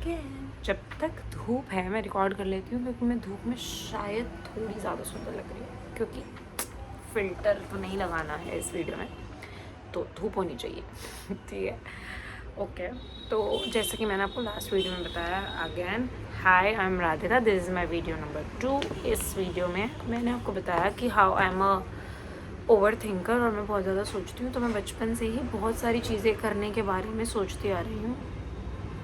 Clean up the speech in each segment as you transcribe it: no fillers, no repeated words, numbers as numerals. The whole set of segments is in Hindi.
अगेन जब तक धूप है मैं रिकॉर्ड कर लेती हूँ, क्योंकि मैं धूप में शायद थोड़ी ज़्यादा सुंदर लग रही हूँ, क्योंकि फ़िल्टर तो नहीं लगाना है इस वीडियो में, तो धूप होनी चाहिए। ठीक है, ओके। तो जैसे कि मैंने आपको लास्ट वीडियो में बताया, again hi I am Radhika, this is my video number 2। इस वीडियो में मैंने आपको बताया कि how I am a over thinker, और मैं बहुत ज़्यादा सोचती हूँ। तो मैं बचपन से ही बहुत सारी चीज़ें करने के बारे में सोचती आ रही हूँ।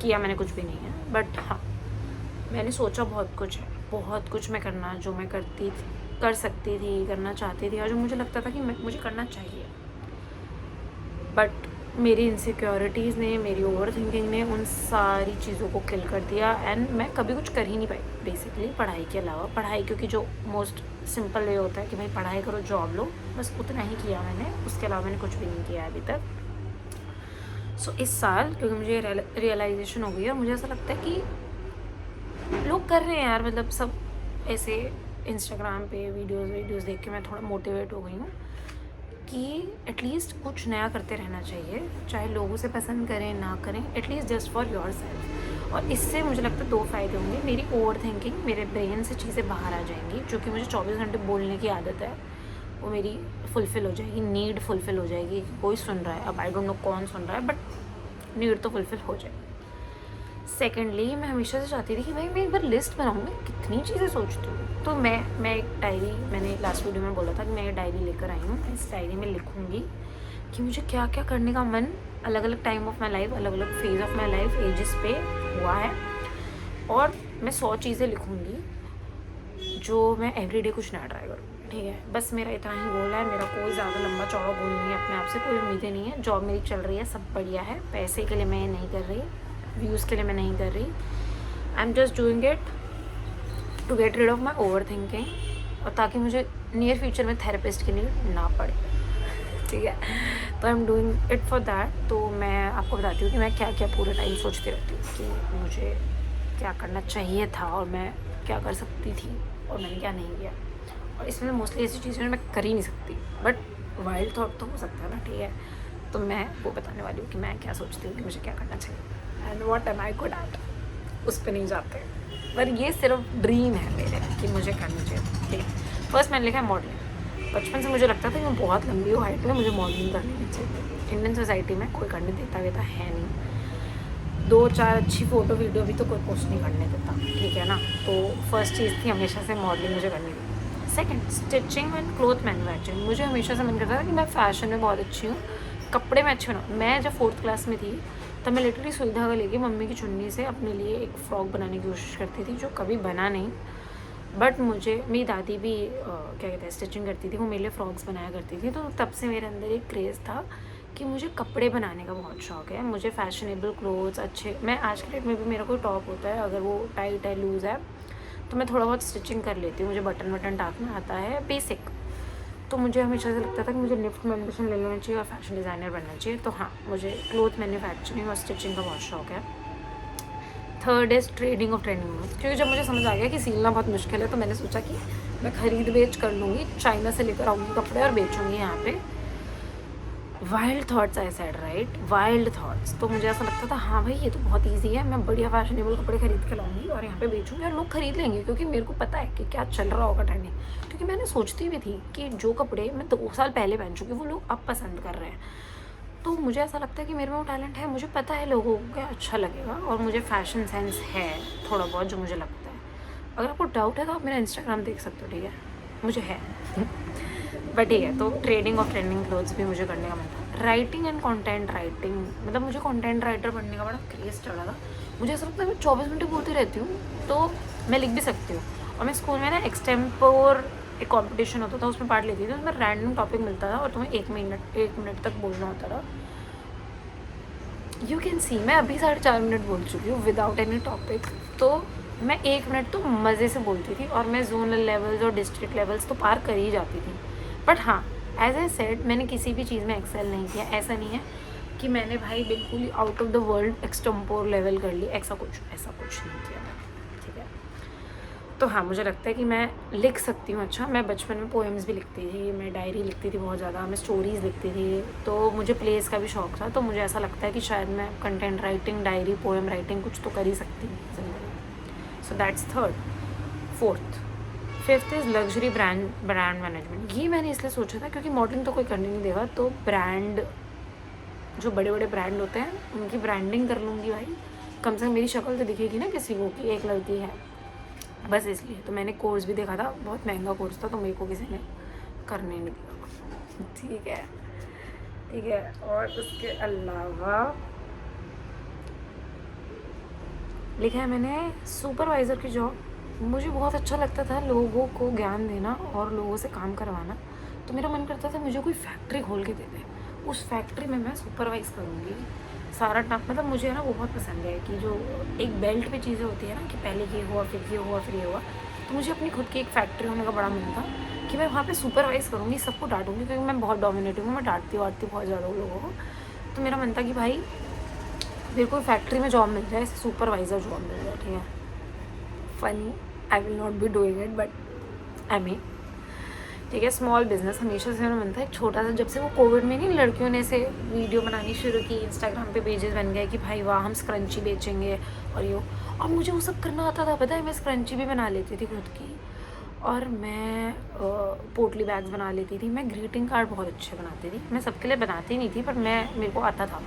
किया मैंने कुछ भी नहीं है, बट हाँ मैंने सोचा बहुत कुछ है, बहुत कुछ मैं करना, जो मैं कर सकती थी, करना चाहती थी, और जो मुझे लगता था कि मुझे करना चाहिए। बट मेरी इनसिक्योरिटीज़ ने, मेरी ओवर थिंकिंग ने उन सारी चीज़ों को किल कर दिया, एंड मैं कभी कुछ कर ही नहीं पाई बेसिकली पढ़ाई के अलावा। पढ़ाई क्योंकि जो मोस्ट सिंपल वे होता है कि भाई पढ़ाई करो, जॉब लो, बस उतना ही किया मैंने, उसके अलावा मैंने कुछ भी नहीं किया अभी तक। सो इस साल क्योंकि मुझे रियलाइजेशन हो गई है, और मुझे ऐसा लगता है कि लोग कर रहे हैं यार, मतलब सब ऐसे इंस्टाग्राम पे वीडियोस देख के मैं थोड़ा मोटिवेट हो गई हूँ कि एटलीस्ट कुछ नया करते रहना चाहिए, चाहे लोगों से पसंद करें ना करें, at least just for your self. और इससे मुझे लगता है 2 फ़ायदे होंगे। मेरी ओवर थिंकिंग, मेरे ब्रेन से चीज़ें बाहर आ जाएंगी, जो कि मुझे 24 घंटे बोलने की आदत है, वो मेरी फुलफ़िल हो जाएगी, नीड फुलफ़िल हो जाएगी। कोई सुन रहा है, अब आई डोंट नो कौन सुन रहा है, बट नीड तो फुलफ़िल हो जाएगी। सेकेंडली मैं हमेशा से चाहती थी कि भाई मैं एक बार लिस्ट बनाऊँ, मैं कितनी चीज़ें सोचती हूँ। तो मैं एक डायरी, मैंने लास्ट वीडियो में बोला था कि मैं एक डायरी लेकर आई हूँ। इस डायरी में लिखूँगी कि मुझे क्या क्या करने का मन अलग अलग टाइम ऑफ माई लाइफ, अलग अलग phase of my life, ages पे हुआ है। और मैं 100 चीज़ें लिखूँगी जो मैं एवरीडे कुछ नया ट्राई करूँगी। ठीक है, बस मेरा इतना ही गोल है। मेरा कोई ज़्यादा लंबा चौड़ा गोल नहीं है, अपने आप से कोई उम्मीदें नहीं है। जॉब मेरी चल रही है, सब बढ़िया है। पैसे के लिए मैं ये नहीं कर रही, व्यूज़ के लिए मैं नहीं कर रही। I am just doing it to get rid of my over thinking, और ताकि मुझे नियर फ्यूचर में थेरेपिस्ट की नीड ना पड़े। ठीक है, तो I am doing it for that. तो मैं आपको बताती हूँ कि मैं क्या क्या पूरे टाइम सोचती रहती हूँ कि मुझे क्या करना चाहिए था, और मैं क्या कर सकती थी, और मैंने क्या नहीं किया। और इसमें मोस्टली ऐसी चीज़ें मैं कर ही नहीं सकती, बट वाइल्ड थॉट तो हो सकता है ना। ठीक है, तो मैं वो बताने वाली हूँ कि मैं क्या सोचती हूँ कि मुझे क्या करना चाहिए, and what am I good at. उस पर नहीं जाते, पर ये सिर्फ ड्रीम है मेरे कि मुझे करनी चाहिए। ठीक है, फर्स्ट मैंने लिखा है मॉडलिंग। बचपन से मुझे लगता था कि मैं बहुत लंबी हूँ हाइट में, मुझे मॉडलिंग करनी चाहिए। इंडियन सोसाइटी में कोई करने देता वेता है नहीं, 2-4 अच्छी फ़ोटो वीडियो भी तो कोई पोस्ट नहीं करने देता। ठीक है ना, तो फर्स्ट चीज़ थी हमेशा से मॉडलिंग मुझे करनी थी। Second, stitching and cloth manufacturing. मुझे हमेशा से मन करता था कि मैं फ़ैशन में बहुत अच्छी हूँ, कपड़े में अच्छी बनाऊँ। मैं जब 4th क्लास में थी तब मैं लिटरली सुई धागा लेके मम्मी की चुन्नी से अपने लिए एक फ़्रॉक बनाने की कोशिश करती थी, जो कभी बना नहीं। बट मुझे मेरी दादी भी क्या कहते हैं, स्टिचिंग करती थी, वो मेरे लिए फ्रॉक्स बनाया करती थी। तो तब से मेरे अंदर एक क्रेज़ था कि मुझे कपड़े बनाने का बहुत शौक़ है। मुझे फैशनेबल क्लोथ्स अच्छे, मैं आज के डेट में भी मेरा कोई टॉप होता है, अगर वो टाइट है, लूज़ है, तो मैं थोड़ा बहुत स्टिचिंग कर लेती हूँ। मुझे बटन वटन टाकना आता है, बेसिक। तो मुझे हमेशा से लगता था कि मुझे निफ्ट मेंबरशिप ले लेना चाहिए और फैशन डिज़ाइनर बनना चाहिए। तो हाँ, मुझे क्लोथ मैन्युफैक्चरिंग और स्टिचिंग का बहुत शौक़ है। Third is trading of trending moments, क्योंकि जब मुझे समझ आ गया कि सिलना बहुत मुश्किल है, तो मैंने सोचा कि मैं खरीद बेच कर लूँगी, चाइना से लेकर आऊँगी कपड़े और बेचूँगी यहाँ पे। Wild thoughts, I said right, wild thoughts. तो मुझे ऐसा लगता था हाँ भाई ये तो बहुत ईजी है, मैं बढ़िया फैशनेबल कपड़े खरीद के लाऊंगी और यहाँ पे बेचूँगी और लोग खरीद लेंगे, क्योंकि मेरे को पता है कि क्या चल रहा होगा ट्रेंडिंग। क्योंकि मैंने सोचती भी थी कि जो कपड़े मैं 2 साल पहले पहन चुकी वो लोग अब पसंद कर रहे हैं। तो मुझे ऐसा लगता है कि मेरे में वो टैलेंट है, मुझे पता है लोगों को क्या अच्छा लगेगा, और मुझे फ़ैशन सेंस है थोड़ा बहुत, जो मुझे लगता है। अगर आपको डाउट है तो आप मेरा इंस्टाग्राम देख सकते हो। ठीक है, मुझे है। बट ठीक है, तो ट्रेडिंग ऑफ ट्रेंडिंग क्लोथ्स भी मुझे करने का मन था। राइटिंग एंड कंटेंट राइटिंग, मतलब मुझे कंटेंट राइटर बनने का बड़ा क्रेज़ चढ़ा था। मुझे ऐसा लगता है मैं 24 घंटे बोलती रहती हूँ, तो मैं लिख भी सकती हूँ। और मैं स्कूल में ना एक्सटेम्पोर एक कॉम्पिटिशन होता था, उसमें पार्ट लेती थी। उसमें रैंडम टॉपिक मिलता था और तुम्हें 1 मिनट तक बोलना होता था। यू कैन सी, मैं अभी 4.5 मिनट बोल चुकी हूँ विदाउट एनी टॉपिक। तो मैं 1 मिनट तो मज़े से बोलती थी, और मैं जोनल लेवल्स और डिस्ट्रिक्ट लेवल्स तो पार कर ही जाती थी। बट हाँ, एज आई सेड, मैंने किसी भी चीज़ में एक्सेल नहीं किया। ऐसा नहीं है कि मैंने भाई बिल्कुल ही out of the world extempore level कर ली, ऐसा कुछ नहीं किया मैंने। ठीक है, तो हाँ, मुझे लगता है कि मैं लिख सकती हूँ अच्छा। मैं बचपन में पोएम्स भी लिखती थी, मैं डायरी लिखती थी बहुत ज़्यादा, मैं स्टोरीज़ लिखती थी, तो मुझे प्लेस का भी शौक़ था। तो मुझे ऐसा लगता है कि शायद मैं content writing, diary, poem writing कुछ तो कर ही सकती हूँ ज़िंदगी में। So that's third. Fourth, fifth is luxury brand management. ये मैंने इसलिए सोचा था क्योंकि मॉडलिंग तो कोई करने नहीं देगा, तो ब्रांड, जो बड़े बड़े ब्रांड होते हैं उनकी ब्रांडिंग कर लूँगी भाई। कम से कम मेरी शक्ल तो दिखेगी ना किसी को कि एक लड़की है, बस इसलिए। तो मैंने कोर्स भी देखा था, बहुत महंगा कोर्स था, तो मेरे को किसी ने करने नहीं दिया। ठीक है। और उसके अलावा लिखा है मैंने सुपरवाइज़र की जॉब। मुझे बहुत अच्छा लगता था लोगों को ज्ञान देना और लोगों से काम करवाना, तो मेरा मन करता था मुझे कोई फैक्ट्री खोल के दे दे, उस फैक्ट्री में मैं सुपरवाइज़ करूँगी सारा टाइम। मतलब मुझे ना वो बहुत पसंद है कि जो एक बेल्ट पे चीज़ें होती है ना, कि पहले ये हुआ, फिर ये हुआ, फिर ये हुआ। तो मुझे अपनी खुद की एक फैक्ट्री होने का बड़ा मन था कि मैं वहाँ पे सुपरवाइज़ करूँगी, सबको डांटूँगी, क्योंकि मैं बहुत डोमिनेटिव हूँ, मैं डांटती वाटती बहुत ज़्यादा लोगों को। तो मेरा मन था कि भाई मेरे को फैक्ट्री में जॉब मिल जाए, सुपरवाइज़र जॉब मिल जाए। ठीक है, funny, I will not be doing it, but I mean, ठीक है। स्मॉल बिजनेस हमेशा से मेरा मन था एक छोटा सा। जब से वो कोविड में नहीं लड़कियों ने से वीडियो बनानी शुरू की, इंस्टाग्राम पे पेजेस बन गए कि भाई वाह हम स्क्रंची बेचेंगे और ये, और मुझे वो सब करना आता था। पता है, मैं स्क्रंची भी बना लेती थी खुद की, और मैं पोटली बैग्स बना लेती थी, मैं ग्रीटिंग कार्ड बहुत अच्छे बनाती थी। मैं सबके लिए बनाती नहीं थी, पर मेरे को आता था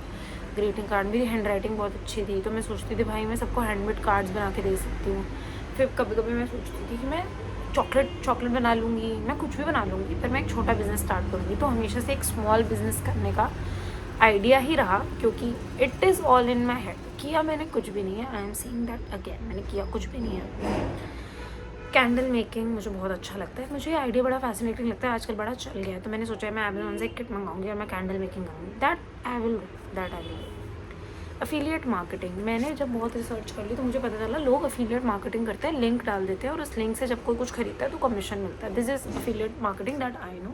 ग्रीटिंग कार्ड। मेरी हैंड राइटिंग बहुत अच्छी थी, तो मैं सोचती थी भाई मैं सबको हैंडमेड कार्ड्स बना के दे सकती हूँ। फिर कभी कभी मैं सोचती थी कि मैं चॉकलेट बना लूँगी, मैं कुछ भी बना लूँगी, पर मैं एक छोटा बिज़नेस स्टार्ट करूँगी। तो हमेशा से एक स्मॉल बिज़नेस करने का आइडिया ही रहा, क्योंकि it is all in my head. किया मैंने कुछ भी नहीं है, I am seeing that again, मैंने किया कुछ भी नहीं है। कैंडल मेकिंग मुझे बहुत अच्छा लगता है, मुझे आइडिया बड़ा फैसिनेटिंग लगता है, आजकल बड़ा चल गया है। तो मैंने सोचा है मैं अमेज़न से एक किट मंगाऊंगी और मैं कैंडल मेकिंग करूँगी। That I will do. Affiliate marketing, मैंने जब बहुत रिसर्च कर ली तो मुझे पता चला लोग अफिलिएट मार्केटिंग करते हैं, लिंक डाल देते हैं और उस लिंक से जब कोई कुछ खरीदता है तो कमीशन मिलता है। This is affiliate marketing that I know.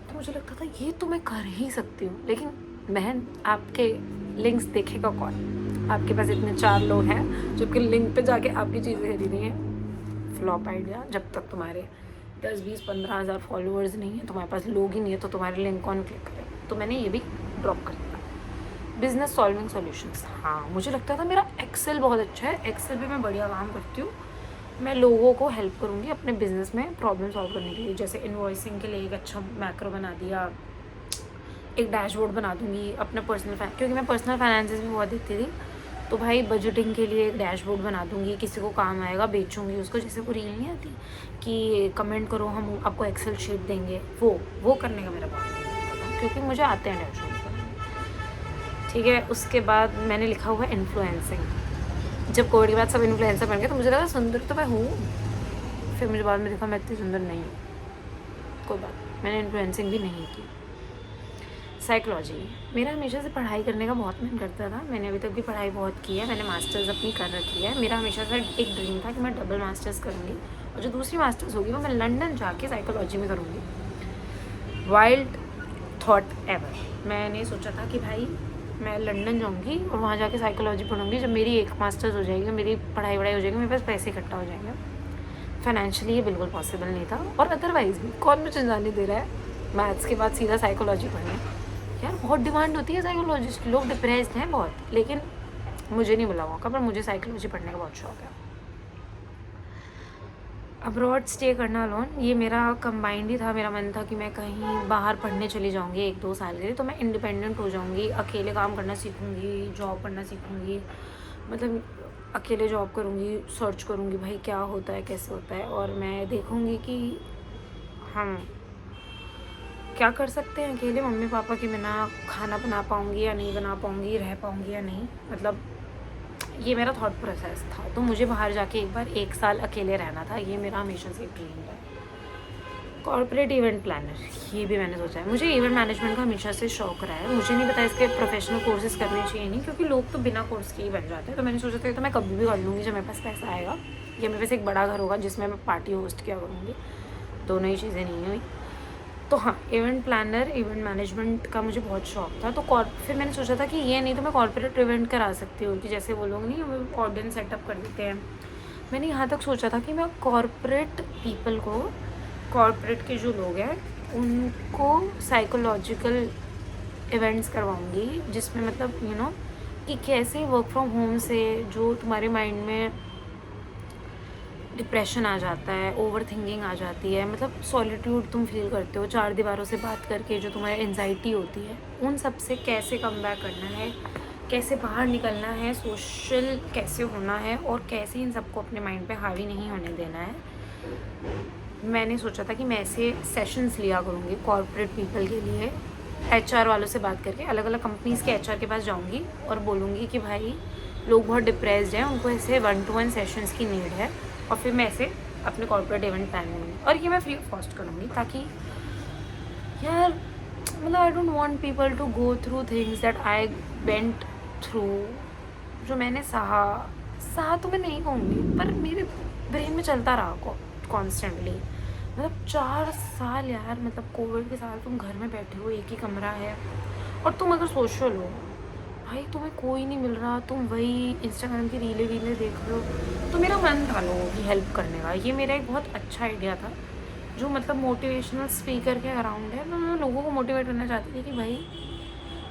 तो मुझे लगता था ये तो मैं कर ही सकती हूँ, लेकिन बहन आपके लिंक्स देखेगा कौन? आपके पास इतने 4 लोग हैं जो कि लिंक पे जाके आपकी चीज़ें खरीदेंगे। Flop idea. जब तक तुम्हारे 10, 20, 15 हज़ार फॉलोअर्स नहीं है, तुम्हारे पास लोग ही नहीं है, तो तुम्हारे लिंक कौन क्लिक करे? तो मैंने ये भी ड्रॉप कर दिया। बिजनेस सॉल्विंग सॉल्यूशंस, हाँ मुझे लगता था मेरा एक्सेल बहुत अच्छा है, एक्सेल पे मैं बढ़िया काम करती हूँ। मैं लोगों को हेल्प करूँगी अपने बिजनेस में प्रॉब्लम सॉल्व करने के लिए। जैसे इनवॉइसिंग के लिए एक अच्छा मैक्रो बना दिया, एक डैशबोर्ड बना दूँगी अपना क्योंकि मैं पर्सनल फाइनेंसेस भी बहुत देखती थी, तो भाई बजटिंग के लिए एक डैशबोर्ड बना दूँगी, किसी को काम आएगा, बेचूँगी उसको। जैसे वो रील नहीं आती कि कमेंट करो हम आपको एक्सेल शीट देंगे, वो करने का मेरा बहुत मन था, क्योंकि मुझे आते हैं डैशबोर्ड। ठीक है, उसके बाद मैंने लिखा हुआ है इन्फ्लुएंसिंग। जब कोविड के बाद सब इन्फ्लुएंसर बन गए तो मुझे लगा सुंदर तो मैं हूँ, फिर मुझे बाद में देखा मैं इतनी सुंदर नहीं हूँ। कोई बात, मैंने इन्फ्लुएंसिंग भी नहीं की। साइकोलॉजी, मेरा हमेशा से पढ़ाई करने का बहुत मन करता था, मैंने अभी तक भी पढ़ाई बहुत की है, मैंने मास्टर्स अपनी कर रखी है। मेरा हमेशा से एक ड्रीम था कि मैं डबल मास्टर्स करूँगी, और जो दूसरी मास्टर्स होगी वो मैं लंदन जाके साइकोलॉजी में करूँगी। वाइल्ड थॉट एवर, मैंने सोचा था कि भाई मैं लंदन जाऊँगी और वहाँ जाके साइकोलॉजी पढ़ूँगी। जब मेरी एक मास्टर्स हो जाएगी, मेरी पढ़ाई हो जाएगी, मेरे पास पैसे इकट्ठा हो जाएंगे। फाइनेंशियली ये बिल्कुल पॉसिबल नहीं था, और अदरवाइज़ भी कौन मुझे जाने दे रहा है मैथ्स के बाद सीधा साइकोलॉजी पढ़ने। यार बहुत डिमांड होती है साइकोलॉजिस्ट, लोग डिप्रेस्ड हैं बहुत, लेकिन मुझे नहीं मिला मौका, पर मुझे साइकोलॉजी पढ़ने का बहुत शौक है। अब्रॉड स्टे करना लोन, ये मेरा कंबाइंड ही था। मेरा मन था कि मैं कहीं बाहर पढ़ने चली जाऊँगी 1-2 साल के लिए, तो मैं इंडिपेंडेंट हो जाऊँगी, अकेले काम करना सीखूँगी, जॉब करना सीखूँगी, मतलब अकेले जॉब करूँगी, सर्च करूँगी भाई क्या होता है, कैसे होता है, और मैं देखूँगी कि हम क्या कर सकते हैं अकेले मम्मी पापा के बिना, खाना बना पाऊँगी या नहीं बना पाऊँगी, रह पाऊँगी या नहीं, मतलब ये मेरा थॉट प्रोसेस था। तो मुझे बाहर जाके एक बार 1 साल अकेले रहना था, ये मेरा हमेशा से ड्रीम है। कॉर्पोरेट इवेंट प्लानर, ये भी मैंने सोचा है। मुझे इवेंट मैनेजमेंट का हमेशा से शौक रहा है, मुझे नहीं पता इसके प्रोफेशनल कोर्सेज करने चाहिए नहीं, क्योंकि लोग तो बिना कोर्स के ही बन जाते हैं। तो मैंने सोचा था तो मैं कभी भी कर लूँगी जब मेरे पास पैसा आएगा, या मेरे पास एक बड़ा घर होगा जिसमें मैं पार्टी होस्ट किया करूँगी। दोनों ही चीज़ें नहीं हुई। तो हाँ, इवेंट प्लानर, इवेंट मैनेजमेंट का मुझे बहुत शौक था। तो फिर मैंने सोचा था कि ये नहीं तो मैं कॉर्पोरेट इवेंट करा सकती हूँ, कि जैसे वो लोग नहीं ऑडियंस सेटअप कर देते हैं, मैंने यहाँ तक सोचा था कि मैं कॉर्पोरेट पीपल को, कॉर्पोरेट के जो लोग हैं उनको साइकोलॉजिकल इवेंट्स करवाऊँगी, जिसमें मतलब कि कैसे वर्क फ्रॉम होम से जो तुम्हारे माइंड में डिप्रेशन आ जाता है, ओवर थिंकिंग आ जाती है, मतलब सॉलिट्यूड तुम फील करते हो 4 दीवारों से बात करके, जो तुम्हारी एंजाइटी होती है, उन सब से कैसे कम बैक करना है, कैसे बाहर निकलना है, सोशल कैसे होना है और कैसे इन सबको अपने माइंड पे हावी नहीं होने देना है। मैंने सोचा था कि मैं ऐसे सेशंस लिया करूँगी कॉर्पोरेट पीपल के लिए। एचआर वालों से बात करके अलग अलग कंपनीज़ के एचआर के पास जाऊँगी और बोलूँगी कि भाई लोग बहुत डिप्रेस्ड हैं, उनको ऐसे 1-to-1 सेशंस की नीड है, और फिर मैं ऐसे अपने कॉर्पोरेट इवेंट प्लान करूँगी और ये मैं फ्री ऑफ कॉस्ट करूँगी, ताकि यार मतलब I don't want people to go through things that I went through. जो मैंने सहा तो मैं नहीं कहूँगी, पर मेरे ब्रेन में चलता रहा कॉन्स्टेंटली। मतलब 4 साल यार, मतलब कोविड के साल तुम घर में बैठे हो, एक ही कमरा है, और तुम अगर सोशल हो भाई, तुम्हें कोई नहीं मिल रहा, तुम वही इंस्टाग्राम की रीलें देख रहे हो। तो मेरा मन था लोगों की हेल्प करने का, ये मेरा एक बहुत अच्छा आइडिया था, जो मतलब मोटिवेशनल स्पीकर के अराउंड है। मैं लोगों को मोटिवेट करना चाहती थी कि भाई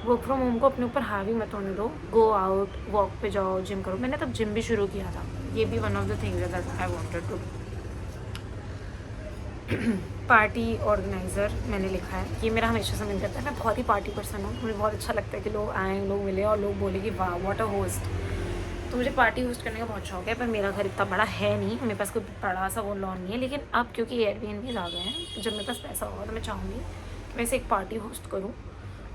वर्क फ्रॉम होम को अपने ऊपर हावी मत होने दो, गो आउट, वॉक पे जाओ, जिम करो। मैंने तब जिम भी शुरू किया था, ये भी one of the things that I wanted to. Party organiser मैंने लिखा है, ये मेरा हमेशा से मन करता है। मैं बहुत ही पार्टी पर्सन हूँ, मुझे बहुत अच्छा लगता है कि लोग आएँ, लोग मिले और लोग बोले कि वाह व्हाट अ होस्ट। तो मुझे पार्टी होस्ट करने का बहुत शौक है, पर मेरा घर इतना बड़ा है नहीं, मेरे पास कोई बड़ा सा वो लॉन नहीं है। लेकिन अब क्योंकि एयरबीएनबीज़ आ गए हैं, तो जब मेरे पास पैसा होगा तो मैं चाहूँगी कि मैं इसे एक पार्टी होस्ट करूँ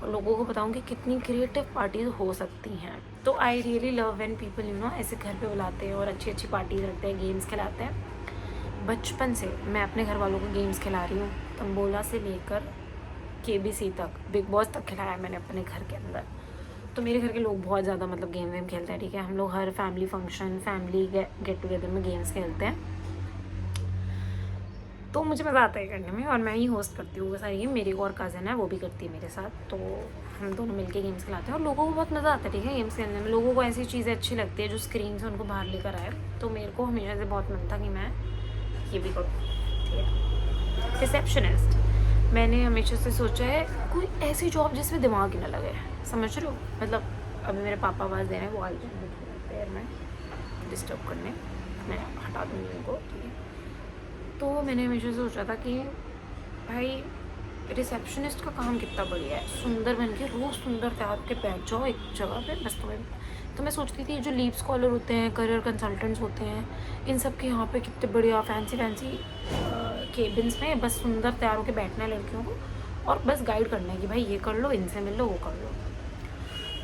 और लोगों को बताऊँ कि कितनी क्रिएटिव पार्टीज हो सकती हैं। तो I really love when people ऐसे घर पे बुलाते हैं और अच्छी अच्छी पार्टीज रखते हैं, गेम्स खिलाते हैं। बचपन से मैं अपने घर वालों को गेम्स खिला रही हूँ, तंबोला से लेकर केबीसी तक, बिग बॉस तक खिलाया है मैंने अपने घर के अंदर। तो मेरे घर के लोग बहुत ज़्यादा मतलब गेम वेम खेलते हैं, ठीक है। हम लोग हर family function, family get together में गेम्स खेलते हैं, तो मुझे मज़ा आता है करने में, और मैं ही होस्ट करती हूँ वो सारी गेम। मेरी और कज़न है, वो भी करती है मेरे साथ, तो हम दोनों मिलके गेम्स खिलाते हैं और लोगों को बहुत मज़ा आता है, ठीक है, गेम्स खेलने में। लोगों को ऐसी चीज़ें अच्छी लगती है जो स्क्रीन से उनको बाहर लेकर आए। तो मेरे को हमेशा से बहुत मन था कि मैं ये भी करूँ, ठीक है। रिसेप्शनिस्ट, मैंने हमेशा से सोचा है कोई ऐसी जॉब जिसमें दिमाग ही ना लगे, समझ रहे हो। मतलब अभी मेरे पापा आवाज़ दे रहे हैं, वो आ जाएंगे पैर में डिस्टर्ब करने, मैं हटा दूँगी उनको, ठीक है। तो मैंने हमेशा सोचा था कि भाई रिसेप्शनिस्ट का काम कितना बढ़िया है, सुंदर बन के रोज़ सुंदर तैयार के बैठ जाओ एक जगह पे, बस तुम्हें। तो मैं सोचती थी जो लीव स्कॉलर होते हैं, करियर कंसल्टेंट्स होते हैं, इन सब के यहाँ पे कितने बढ़िया फैंसी केबिन्स में बस सुंदर तैयार होकर बैठना है लड़कियों को, और बस गाइड करना है कि भाई ये कर लो, इनसे मिल लो, वो कर लो।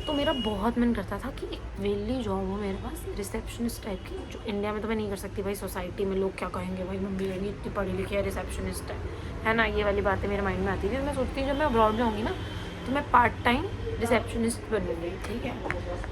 तो मेरा बहुत मन करता था कि एक वेली जॉब हो मेरे पास, रिसेप्शनिस्ट टाइप की, जो इंडिया में तो मैं नहीं कर सकती भाई, सोसाइटी में लोग क्या कहेंगे, भाई मम्मी लगी इतनी पढ़ी लिखी है, रिसेप्शनिस्ट है ना, ये वाली बातें मेरे माइंड में आती थी। तो मैं सोचती हूँ जब मैं अब्रॉड जाऊँगी ना, तो मैं पार्ट टाइम रिसेप्शनिस्ट बनूँगी, ठीक है।